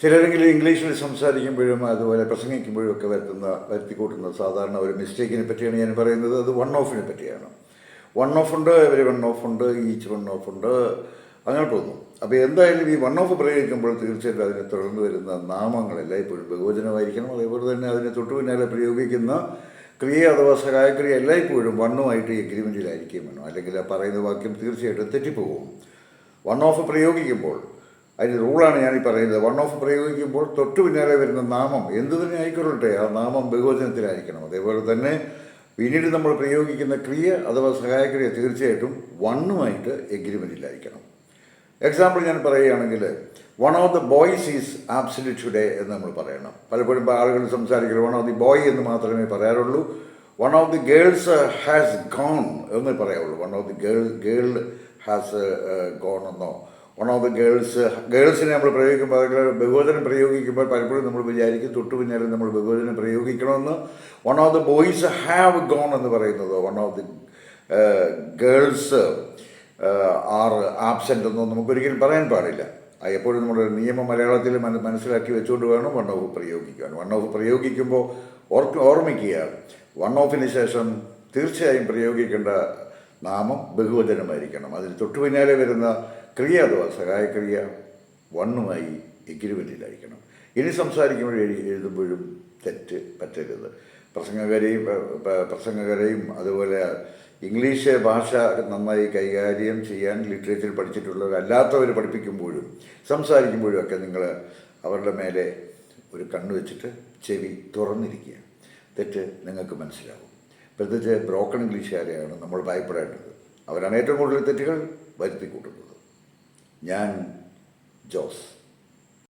ചിലരെങ്കിലും ഇംഗ്ലീഷിൽ സംസാരിക്കുമ്പോഴും അതുപോലെ പ്രസംഗിക്കുമ്പോഴും ഒക്കെ വരുത്തിക്കൂട്ടുന്ന സാധാരണ ഒരു മിസ്റ്റേക്കിനെ പറ്റിയാണ് ഞാൻ പറയുന്നത്. അത് വൺ ഓഫിനെ പറ്റിയാണ്. വൺ ഓഫ് ഉണ്ട്, എവരി വൺ ഓഫ് ഉണ്ട്, ഈച്ച് വൺ ഓഫ് ഉണ്ട്, അങ്ങനെ പോകുന്നു. അപ്പോൾ എന്തായാലും ഈ വൺ ഓഫ് പ്രയോഗിക്കുമ്പോൾ തീർച്ചയായിട്ടും അതിനെ തുടർന്ന് വരുന്ന നാമങ്ങളെല്ലാം ഇപ്പോഴും ബഹുവചനമായിരിക്കണം. അതേപോലെ തന്നെ അതിനെ തൊട്ടു പിന്നാലെ പ്രയോഗിക്കുന്ന ക്രിയ അഥവാ സഹായക്രിയ എല്ലായ്പ്പോഴും വണ്ണുമായിട്ട് എഗ്രിമെൻറ്റിലായിരിക്കും വേണം, അല്ലെങ്കിൽ ആ പറയുന്ന വാക്യം തീർച്ചയായിട്ടും തെറ്റിപ്പോകും. വൺ ഓഫ് പ്രയോഗിക്കുമ്പോൾ അതിൻ്റെ റൂളാണ് ഞാനീ പറയുന്നത്. വൺ ഓഫ് പ്രയോഗിക്കുമ്പോൾ തൊട്ടു പിന്നാലെ വരുന്ന നാമം എന്തു തന്നെ ആയിക്കൊള്ളട്ടെ, ആ നാമം ബഹുവചനത്തിലായിരിക്കണം. അതേപോലെ തന്നെ പിന്നീട് നമ്മൾ പ്രയോഗിക്കുന്ന ക്രിയ അഥവാ സഹായക്രിയ തീർച്ചയായിട്ടും വണ്ണുമായിട്ട് എഗ്രിമെൻറ്റിലായിരിക്കണം. എക്സാമ്പിൾ ഞാൻ പറയുകയാണെങ്കിൽ, one of the boys is absent today എന്ന് നമ്മൾ പറയണം. പലപ്പോഴും ആളുകൾ സംസാരിക്കുന്നത് വൺ ഓഫ് ദി ബോയ് എന്ന് മാത്രമേ പറയാറുള്ളൂ. One of the girls has gone എന്ന് പറയാവുള്ളൂ. One of the girl has gone എന്നോ, വൺ ഓഫ് ദി ഗേൾസിനെ നമ്മൾ പ്രയോഗിക്കുമ്പോൾ ബഹുവചനം പ്രയോഗിക്കുമ്പോൾ പലപ്പോഴും നമ്മൾ വിചാരിക്കും തൊട്ടു പിന്നാലെ നമ്മൾ ബഹുവചനം പ്രയോഗിക്കണമെന്ന്. One of the boys have gone എന്ന് പറയുന്നതോ, one of the girls are absent എന്നോ നമുക്കൊരിക്കലും പറയാൻ പാടില്ല. എപ്പോഴും നമ്മുടെ നിയമം മലയാളത്തിൽ മനസ്സിലാക്കി വെച്ചുകൊണ്ട് വേണം വൺ ഓഫ് പ്രയോഗിക്കാൻ. വൺ ഓഫ് പ്രയോഗിക്കുമ്പോൾ ഓർമ്മിക്കുക, വൺ ഓഫിന് ശേഷം തീർച്ചയായും പ്രയോഗിക്കേണ്ട നാമം ബഹുവചനമായിരിക്കണം. അതിന് തൊട്ടു പിന്നാലെ വരുന്ന ക്രിയ അഥവാ സഹായക്രിയ വണ്ണുമായി എഗ്രിമെൻറ്റിലായിരിക്കണം. ഇനി സംസാരിക്കുമ്പോഴും എഴുതുമ്പോഴും തെറ്റ് പറ്റരുത്. പ്രസംഗകരെയും അതുപോലെ ഇംഗ്ലീഷ് ഭാഷ നന്നായി കൈകാര്യം ചെയ്യാൻ ലിറ്ററേച്ചർ പഠിച്ചിട്ടുള്ളവരല്ലാത്തവർ പഠിപ്പിക്കുമ്പോഴും സംസാരിക്കുമ്പോഴും ഒക്കെ നിങ്ങൾ അവരുടെ മേലെ ഒരു കണ്ണ് വെച്ചിട്ട് ചെവി തുറന്നിരിക്കുക. തെറ്റ് നിങ്ങൾക്ക് മനസ്സിലാവും. പ്രത്യേകിച്ച് ബ്രോക്കൺ ഇംഗ്ലീഷുകാരെയാണ് നമ്മൾ ഭയപ്പെടേണ്ടത്. അവരാണ് ഏറ്റവും കൂടുതൽ തെറ്റുകൾ വരുത്തിക്കൂട്ടുന്നത്. ഞാൻ ജോസ്.